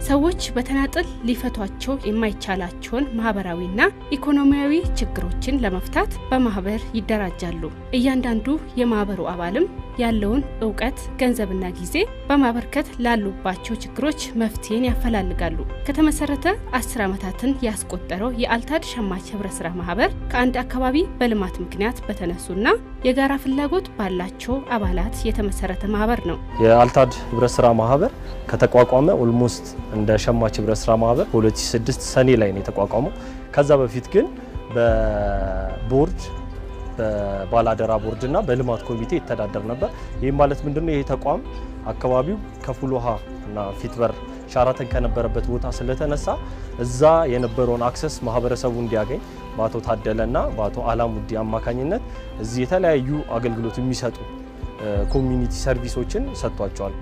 ሰዎች በተናጥል ሊፈቷቸው የማይቻላቸውን ማህበራዊና ኢኮኖሚያዊ ችግሮችን ለመፍታት በማህበር ይደራጃሉ። እያንዳንዱ የማህበሩ አባልም ያለውን ዕውቀት፣ ገንዘብና ጊዜ በማበርከት ላሉባቸው ችግሮች መፍትሄን ያፈላልጋሉ። ከተመሰረተ 10 ዓመታትን ያስቆጠረው የአልታድ ሸማች ህብረት ስራ ማህበር ከአንድ አካባቢ በልማት ምክንያት በተነሱና የጋራ ፍላጎት ባላቸው አባላት የተመሰረተ ማህበር ነው። የአልታድ ህብረት ስራ ማህበር ከተቋቋመ ኦልሞስት እንደ ሸማች ህብረት ስራ ማህበር 2006 ሰኔ ላይ ነው የተቋቋመው። ከዛ በፊት ግን በቦርድ በባላደራ ቦርድና በልማት ኮሚቴ ይተዳደር ነበር። ይህ ማለት ምንድነው? ይሄ ተቋም አካባቢው ከፉልውሃ እና ፊትበር ሻራተን ከነበረበት ቦታ ስለተነሳ እዛ የነበረውን አክሰስ ማህበረሰቡ እንዲያገኝ በአቶ ታደለና በአቶ አላሙዲ አማካኝነት እዚህ የተለያዩ አገልግሎት የሚሰጡ ኮሚኒቲ ሰርቪሶችን ሰጥቷቸዋል።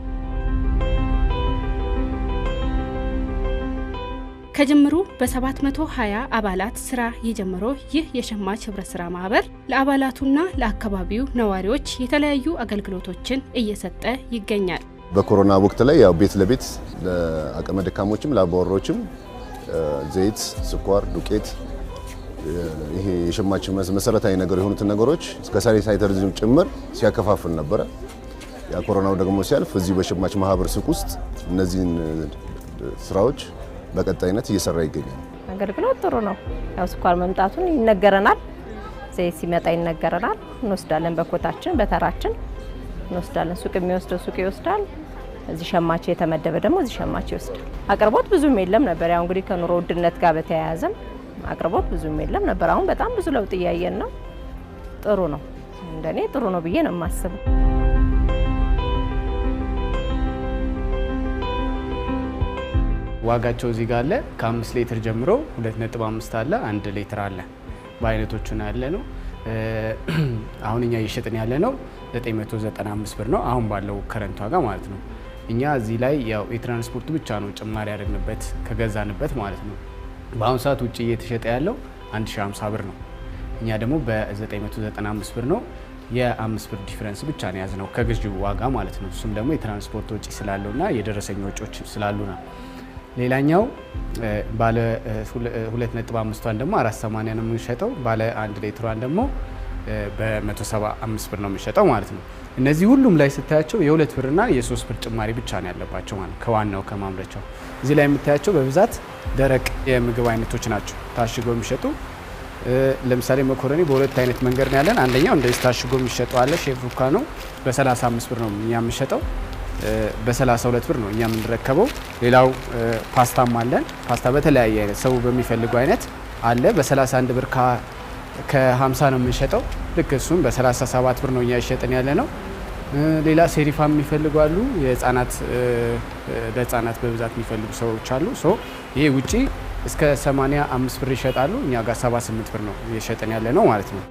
ከጀምሩ በ720 አባላት ስራ የጀመረው ይህ የሸማች ህብረት ስራ ማህበር ለአባላቱና ለአካባቢው ነዋሪዎች የተለያዩ አገልግሎቶችን እየሰጠ ይገኛል። በኮሮና ወቅት ላይ ያው ቤት ለቤት ለአቅመ ደካሞችም ለአባወሮችም ዘይት፣ ስኳር፣ ዱቄት ይሄ የሸማች መሰረታዊ ነገር የሆኑት ነገሮች እስከ ሳኒታይዘር ጭምር ሲያከፋፍል ነበር። ያ ኮሮናው ደግሞ ሲያልፍ እዚህ በሸማች ማህበር ሱቅ ውስጥ እነዚህን ስራዎች በቀጣይነት እየሰራ ይገኛል። አገልግሎት ጥሩ ነው። ያው ስኳር መምጣቱን ይነገረናል፣ ዘይት ሲመጣ ይነገረናል። እንወስዳለን፣ በኮታችን በተራችን እንወስዳለን። ሱቅ የሚወስደው ሱቅ ይወስዳል፣ እዚህ ሸማች የተመደበ ደግሞ እዚህ ሸማች ይወስዳል። አቅርቦት ብዙም የለም ነበር። ያው እንግዲህ ከኑሮ ውድነት ጋር በተያያዘም አቅርቦት ብዙም የለም ነበር። አሁን በጣም ብዙ ለውጥ እያየን ነው። ጥሩ ነው፣ እንደኔ ጥሩ ነው ብዬ ነው የማስበው። ዋጋቸው እዚህ ጋር አለ። ከ5 ሊትር ጀምሮ 2.5 አለ፣ 1 ሊትር አለ። በአይነቶቹ ነው ያለ ነው። አሁን እኛ እየሸጥን ያለ ነው 995 ብር ነው አሁን ባለው ከረንት ዋጋ ማለት ነው። እኛ እዚህ ላይ ያው የትራንስፖርት ብቻ ነው ጭማሪ ያደረግንበት ከገዛንበት ማለት ነው። በአሁን ሰዓት ውጪ እየተሸጠ ያለው 1050 ብር ነው። እኛ ደግሞ በ995 ብር ነው። የ5 ብር ዲፈረንስ ብቻ ነው ያዝነው ከግዢው ዋጋ ማለት ነው። እሱም ደግሞ የትራንስፖርት ወጪ ስላለውና የደረሰኝ ወጪዎች ስላሉ ነው። ሌላኛው ባለ 2.5ቷን ደግሞ 480 ነው የምንሸጠው። ባለ 1 ሊትሯን ደግሞ በ175 ብር ነው የምንሸጠው ማለት ነው። እነዚህ ሁሉም ላይ ስታያቸው የ2 ብርና የ3 ብር ጭማሪ ብቻ ነው ያለባቸው ማለት ከዋናው ከማምረቻው። እዚህ ላይ የምታያቸው በብዛት ደረቅ የምግብ አይነቶች ናቸው ታሽገው የሚሸጡ። ለምሳሌ መኮረኒ በሁለት አይነት መንገድ ነው ያለን። አንደኛው እንደዚህ ታሽጎ የሚሸጠው አለ፣ ሼፍ ሩካኖ በ35 ብር ነው እኛ የምንሸጠው፣ በ32 ብር ነው እኛ የምንረከበው። ሌላው ፓስታም አለን። ፓስታ በተለያየ አይነት ሰው በሚፈልገው አይነት አለ። በ31 ብር ከ50 ነው የምንሸጠው። ልክ እሱም በ37 ብር ነው እኛ ይሸጥን ያለ ነው። ሌላ ሴሪፋም የሚፈልጉ አሉ። የህፃናት ለህፃናት በብዛት የሚፈልጉ ሰዎች አሉ። ይሄ ውጪ እስከ 85 ብር ይሸጣሉ። እኛ ጋር 78 ብር ነው እየሸጥን ያለ ነው ማለት ነው።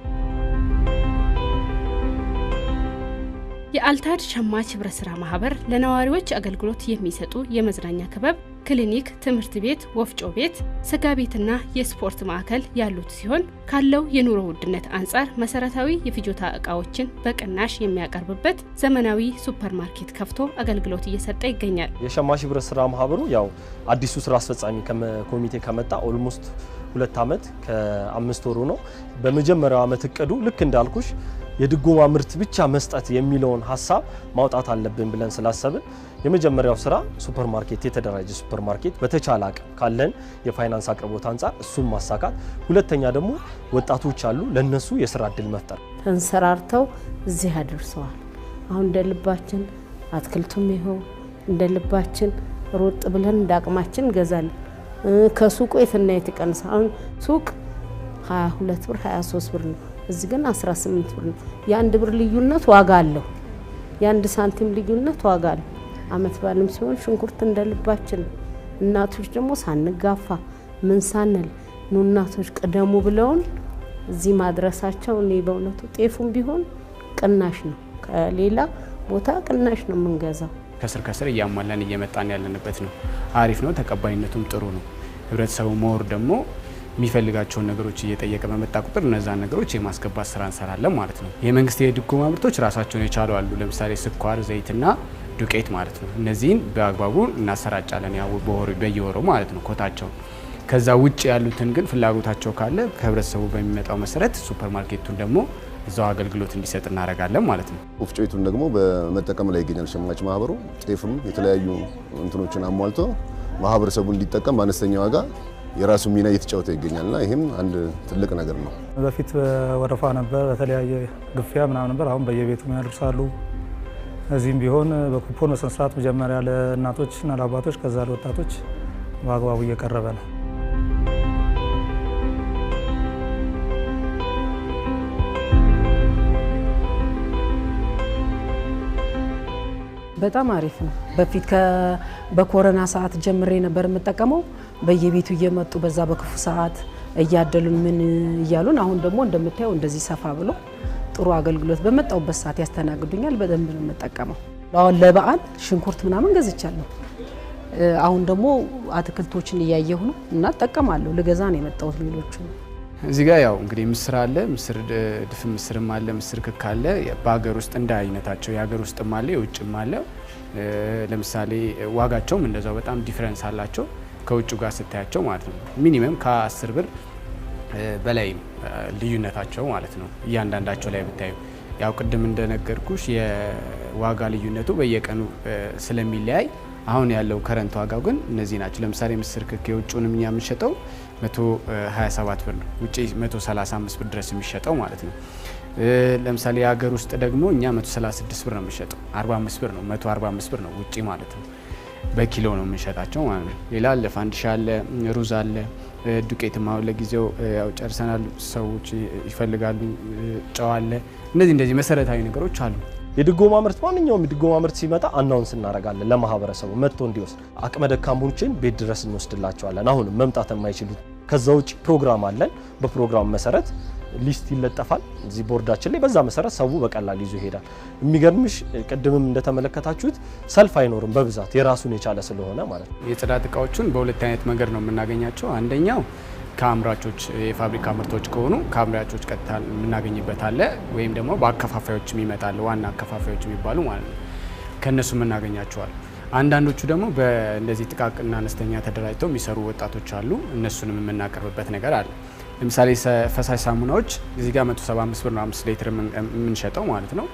የአልታድ ሸማች ህብረት ስራ ማህበር ለነዋሪዎች አገልግሎት የሚሰጡ የመዝናኛ ክበብ፣ ክሊኒክ፣ ትምህርት ቤት፣ ወፍጮ ቤት፣ ስጋ ቤትና የስፖርት ማዕከል ያሉት ሲሆን ካለው የኑሮ ውድነት አንጻር መሰረታዊ የፍጆታ እቃዎችን በቅናሽ የሚያቀርብበት ዘመናዊ ሱፐርማርኬት ከፍቶ አገልግሎት እየሰጠ ይገኛል። የሸማች ህብረት ስራ ማህበሩ ያው አዲሱ ስራ አስፈጻሚ ኮሚቴ ከመጣ ኦልሞስት 2 ዓመት ከ5 ወሩ ነው። በመጀመሪያው ዓመት እቅዱ ልክ እንዳልኩሽ የድጎማ ምርት ብቻ መስጠት የሚለውን ሐሳብ ማውጣት አለብን ብለን ስላሰብን የመጀመሪያው ስራ ሱፐርማርኬት፣ የተደራጀ ሱፐርማርኬት በተቻለ አቅም ካለን የፋይናንስ አቅርቦት አንጻር እሱን ማሳካት፣ ሁለተኛ ደግሞ ወጣቶች አሉ ለነሱ የስራ እድል መፍጠር። ተንሰራርተው እዚህ አድርሰዋል። አሁን እንደልባችን አትክልቱም ይኸው እንደልባችን ሮጥ ብለን እንዳቅማችን እንገዛለን። ከሱቁ የትና የተቀነሰ አሁን ሱቅ 22 ብር 23 ብር ነው። እዚህ ግን 18 ብር ነው። የ1 ብር ልዩነት ዋጋ አለው። የ1 ሳንቲም ልዩነት ዋጋ አለው። አመት ባለም ሲሆን ሽንኩርት እንደልባችን፣ እናቶች ደግሞ ሳንጋፋ ምን ሳንል ነው እናቶች ቀደሙ ብለውን እዚህ ማድረሳቸው እኔ በእውነቱ ጤፉም ቢሆን ቅናሽ ነው፣ ከሌላ ቦታ ቅናሽ ነው የምንገዛው። ከስር ከስር እያሟላን እየመጣን ያለንበት ነው። አሪፍ ነው፣ ተቀባይነቱም ጥሩ ነው። ህብረተሰቡ ሞር ደግሞ የሚፈልጋቸውን ነገሮች እየጠየቀ በመጣ ቁጥር እነዛን ነገሮች የማስገባት ስራ እንሰራለን ማለት ነው። የመንግስት የድጎማ ምርቶች ራሳቸውን የቻሉ አሉ። ለምሳሌ ስኳር፣ ዘይትና ዱቄት ማለት ነው። እነዚህን በአግባቡ እናሰራጫለን ያው በየወሩ ማለት ነው ኮታቸው። ከዛ ውጭ ያሉትን ግን ፍላጎታቸው ካለ ከህብረተሰቡ በሚመጣው መሰረት ሱፐርማርኬቱን ደግሞ እዛው አገልግሎት እንዲሰጥ እናደርጋለን ማለት ነው። ወፍጮ ቤቱን ደግሞ በመጠቀም ላይ ይገኛል ሸማች ማህበሩ። ጤፍም የተለያዩ እንትኖችን አሟልቶ ማህበረሰቡ እንዲጠቀም በአነስተኛ ዋጋ የራሱ ሚና እየተጫወተ ይገኛልና ይሄም አንድ ትልቅ ነገር ነው። በፊት ወረፋ ነበር፣ በተለያየ ግፊያ ምናምን ነበር። አሁን በየቤቱ ያደርሳሉ። እዚህም ቢሆን በኩፖን በስነ ስርዓት መጀመሪያ ለእናቶችና ለአባቶች ከዛ ለወጣቶች በአግባቡ እየቀረበ ነው። በጣም አሪፍ ነው። በፊት በኮሮና ሰዓት ጀምሬ ነበር የምጠቀመው። በየቤቱ እየመጡ በዛ በክፉ ሰዓት እያደሉን ምን እያሉን፣ አሁን ደግሞ እንደምታየው እንደዚህ ሰፋ ብሎ ጥሩ አገልግሎት በመጣውበት ሰዓት ያስተናግዱኛል። በደንብ ነው የምጠቀመው። አሁን ለበዓል ሽንኩርት ምናምን ገዝቻለሁ። አሁን ደግሞ አትክልቶችን እያየሁ ነው እና እጠቀማለሁ። ልገዛ ነው የመጣሁት። ሌሎቹ እዚህ ጋር ያው እንግዲህ ምስር አለ፣ ምስር ድፍን ምስርም አለ፣ ምስር ክክ አለ። በሀገር ውስጥ እንደ አይነታቸው የሀገር ውስጥም አለ የውጭም አለ። ለምሳሌ ዋጋቸውም እንደዛው በጣም ዲፈረንስ አላቸው ከውጭ ጋር ስታያቸው ማለት ነው። ሚኒመም ከ10 ብር በላይ ልዩነታቸው ማለት ነው። እያንዳንዳቸው ላይ ብታዩ ያው ቅድም እንደነገርኩሽ የዋጋ ልዩነቱ በየቀኑ ስለሚለያይ አሁን ያለው ከረንት ዋጋው ግን እነዚህ ናቸው። ለምሳሌ ምስር ክክ የውጭውንም እኛ የምንሸጠው 127 ብር ነው፣ ውጪ 135 ብር ድረስ የሚሸጠው ማለት ነው። ለምሳሌ የሀገር ውስጥ ደግሞ እኛ 136 ብር ነው የምንሸጠው፣ 45 ብር ነው 145 ብር ነው ውጪ ማለት ነው። በኪሎ ነው የምንሸጣቸው ማለት ነው። ሌላ አለ ፋንዲሻ አለ፣ ሩዝ አለ፣ ዱቄትም አሁን ለጊዜው ያው ጨርሰናል፣ ሰዎች ይፈልጋሉ፣ ጨው አለ። እንደዚህ መሰረታዊ ነገሮች አሉ። የድጎማ ምርት ማንኛውም የድጎማ ምርት ሲመጣ አናውንስ እናደርጋለን ለማህበረሰቡ መጥቶ እንዲወስድ። አቅመ ደካሞችን ቤት ድረስ እንወስድላቸዋለን። አሁንም መምጣት የማይችሉት ከዛ ውጭ ፕሮግራም አለን። በፕሮግራም መሰረት ሊስት ይለጠፋል እዚህ ቦርዳችን ላይ። በዛ መሰረት ሰው በቀላል ይዞ ይሄዳል። የሚገርምሽ ቅድምም እንደተመለከታችሁት ሰልፍ አይኖርም በብዛት የራሱን የቻለ ስለሆነ ማለት ነው። የጽዳት እቃዎችን በሁለት አይነት መንገድ ነው የምናገኛቸው። አንደኛው ከአምራቾች የፋብሪካ ምርቶች ከሆኑ ከአምራቾች ቀጥታ የምናገኝበት አለ፣ ወይም ደግሞ በአከፋፋዮች የሚመጣል ዋና አከፋፋዮች የሚባሉ ማለት ነው። ከነሱ የምናገኛቸዋል። አንዳንዶቹ ደግሞ በእንደዚህ ጥቃቅንና አነስተኛ ተደራጅተው የሚሰሩ ወጣቶች አሉ። እነሱንም የምናቀርብበት ነገር አለ። ለምሳሌ ፈሳሽ ሳሙናዎች እዚህ ጋር 175 ብር ነው 5 ሊትር የምንሸጠው ማለት ነው።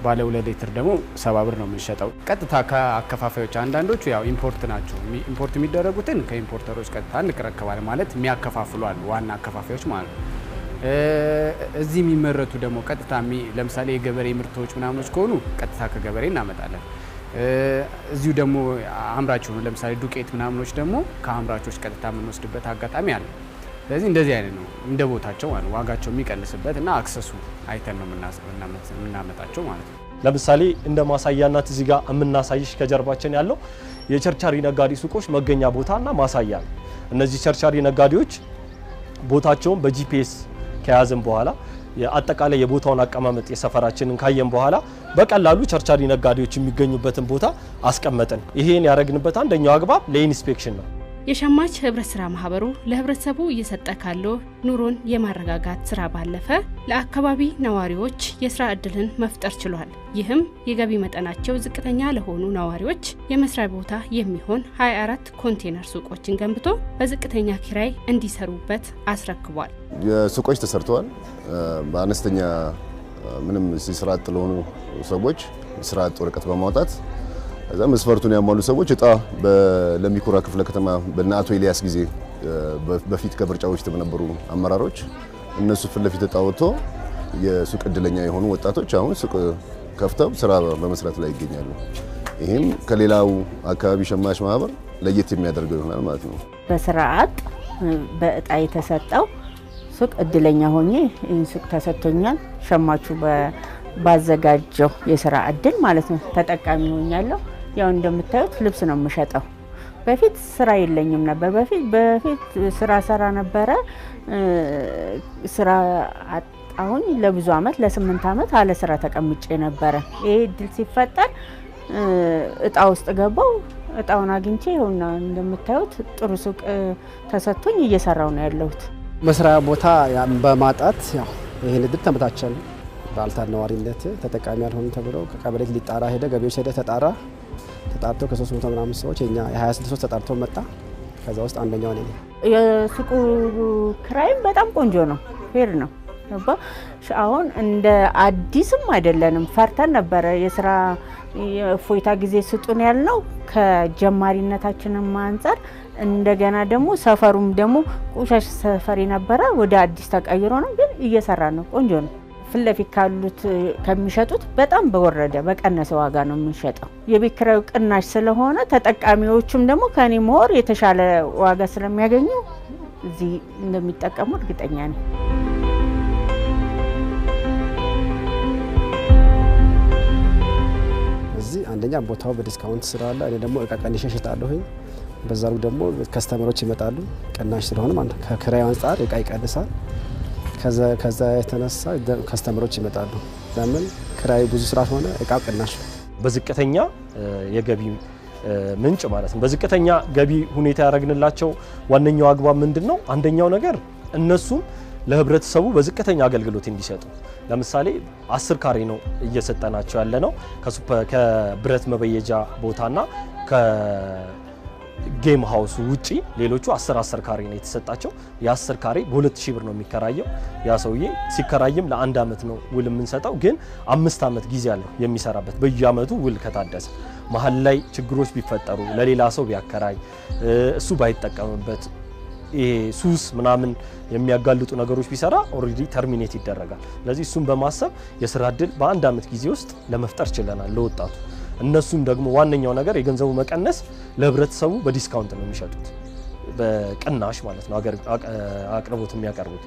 ባለ 2 ሊትር ደግሞ 70 ብር ነው የምንሸጠው። ቀጥታ ከአከፋፋዮች አንዳንዶቹ ያው ኢምፖርት ናቸው። ኢምፖርት የሚደረጉትን ከኢምፖርተሮች ቀጥታ እንቀረከባለን ማለት የሚያከፋፍሉ አሉ፣ ዋና አከፋፋዮች ማለት ነው። እዚህ የሚመረቱ ደግሞ ቀጥታ ለምሳሌ የገበሬ ምርቶች ምናምኖች ከሆኑ ቀጥታ ከገበሬ እናመጣለን። እዚሁ ደግሞ አምራች ሆኑ ለምሳሌ ዱቄት ምናምኖች ደግሞ ከአምራቾች ቀጥታ የምንወስድበት አጋጣሚ አለ። ስለዚህ እንደዚህ አይነት ነው እንደ ቦታቸው ማለት ዋጋቸው የሚቀንስበት እና አክሰሱ አይተን ነው የምናመጣቸው ማለት ነው። ለምሳሌ እንደ ማሳያናት እዚህ ጋር የምናሳይሽ ከጀርባችን ያለው የቸርቻሪ ነጋዴ ሱቆች መገኛ ቦታና ማሳያ ነው። እነዚህ ቸርቻሪ ነጋዴዎች ቦታቸውን በጂፒኤስ ከያዘን በኋላ አጠቃላይ የቦታውን አቀማመጥ የሰፈራችንን ካየን በኋላ በቀላሉ ቸርቻሪ ነጋዴዎች የሚገኙበትን ቦታ አስቀመጥን። ይሄን ያደረግንበት አንደኛው አግባብ ለኢንስፔክሽን ነው። የሸማች ህብረት ስራ ማህበሩ ለህብረተሰቡ እየሰጠ ካለው ኑሮን የማረጋጋት ስራ ባለፈ ለአካባቢ ነዋሪዎች የስራ እድልን መፍጠር ችሏል። ይህም የገቢ መጠናቸው ዝቅተኛ ለሆኑ ነዋሪዎች የመስሪያ ቦታ የሚሆን 24 ኮንቴነር ሱቆችን ገንብቶ በዝቅተኛ ኪራይ እንዲሰሩበት አስረክቧል። የሱቆች ተሰርተዋል። በአነስተኛ ምንም ስራ አጥ ለሆኑ ሰዎች ስራ አጥ ወረቀት በማውጣት እዛ መስፈርቱን ያሟሉ ሰዎች እጣ በለሚኩራ ክፍለ ከተማ በእናቶ ኤልያስ ጊዜ በፊት ከብርጫዎች ተበነበሩ አመራሮች እነሱ ፊት ለፊት እጣ ወጥቶ የሱቅ እድለኛ የሆኑ ወጣቶች አሁን ሱቅ ከፍተው ስራ በመስራት ላይ ይገኛሉ። ይሄም ከሌላው አካባቢ ሸማች ማህበር ለየት የሚያደርገው ይሆናል ማለት ነው። በስራ አጥ በእጣ የተሰጠው ሱቅ እድለኛ ሆኜ ሱቅ ተሰጥቶኛል። ሸማቹ ባዘጋጀው የስራ እድል ማለት ነው ተጠቃሚ ሆኛለሁ። ያው እንደምታዩት ልብስ ነው የምሸጠው። በፊት ስራ የለኝም ነበር። በፊት ስራ ሰራ ነበረ። ስራ አጣሁኝ ለብዙ አመት ለ8 አመት አለ ስራ ተቀምጬ ነበረ። ይሄ እድል ሲፈጠር እጣ ውስጥ ገባው። እጣውን አግኝቼ ይሁንና እንደምታዩት ጥሩ ሱቅ ተሰጥቶኝ እየሰራው ነው ያለሁት። መስሪያ ቦታ በማጣት ያው ይሄን እድል ተመታቸለ። በአልታር ነዋሪነት ተጠቃሚ ያልሆኑ ተብለው ከቀበሌ ሊጣራ ሄደ። ገቢዎች ሄደ ተጣርቶ ከ300 ምናምን ሰዎች የኛ የ26 ሰዎች ተጣርቶ መጣ። ከዛ ውስጥ አንደኛው ነኝ። የሱቁ ክራይም በጣም ቆንጆ ነው፣ ፌር ነው። አሁን እንደ አዲስም አይደለንም። ፈርተን ነበረ የስራ የፎይታ ጊዜ ስጡን ያልነው ከጀማሪነታችንም አንፃር እንደገና ደግሞ ሰፈሩም ደግሞ ቆሻሻ ሰፈር ነበረ ወደ አዲስ ተቀይሮ ነው። ግን እየሰራ ነው፣ ቆንጆ ነው። ፊት ለፊት ካሉት ከሚሸጡት በጣም በወረደ በቀነሰ ዋጋ ነው የምንሸጠው። የቤት ኪራዩ ቅናሽ ስለሆነ ተጠቃሚዎቹም ደግሞ ከኔ ሞር የተሻለ ዋጋ ስለሚያገኙ እዚህ እንደሚጠቀሙ እርግጠኛ ነኝ። እዚህ አንደኛ ቦታው በዲስካውንት ስላለ እኔ ደግሞ እቃ ቀንሼ እሸጣለሁኝ። በዛው ደግሞ ከስተመሮች ይመጣሉ። ቅናሽ ስለሆነ ማለት ከኪራዩ አንፃር እቃ ይቀንሳል። ከዛ የተነሳ ከስተመሮች ይመጣሉ። ለምን ኪራዩ ብዙ ስላልሆነ እቃው ቅናሽ ነው። በዝቅተኛ የገቢ ምንጭ ማለት ነው። በዝቅተኛ ገቢ ሁኔታ ያደረግንላቸው ዋነኛው አግባብ ምንድነው? አንደኛው ነገር እነሱም ለህብረተሰቡ በዝቅተኛ አገልግሎት እንዲሰጡ። ለምሳሌ 10 ካሬ ነው እየሰጠናቸው ያለ ነው። ከብረት መበየጃ ቦታና ጌም ሃውስ ውጪ ሌሎቹ 10 ካሬ ነው የተሰጣቸው። የ10 ካሬ በ2000 ብር ነው የሚከራየው። ያ ሰውዬ ሲከራይም ለ1 አመት ነው ውል የምንሰጠው፣ ግን 5 አመት ጊዜ አለው የሚሰራበት። በየአመቱ ውል ከታደሰ መሀል ላይ ችግሮች ቢፈጠሩ ለሌላ ሰው ቢያከራይ እሱ ባይጠቀምበት ይሄ ሱስ ምናምን የሚያጋልጡ ነገሮች ቢሰራ ኦሬዲ ተርሚኔት ይደረጋል። ስለዚህ እሱን በማሰብ የስራ እድል በ1 አመት ጊዜ ውስጥ ለመፍጠር ችለናል ለወጣቱ። እነሱም ደግሞ ዋነኛው ነገር የገንዘቡ መቀነስ ለህብረተሰቡ በዲስካውንት ነው የሚሸጡት፣ በቅናሽ ማለት ነው አቅርቦት የሚያቀርቡት።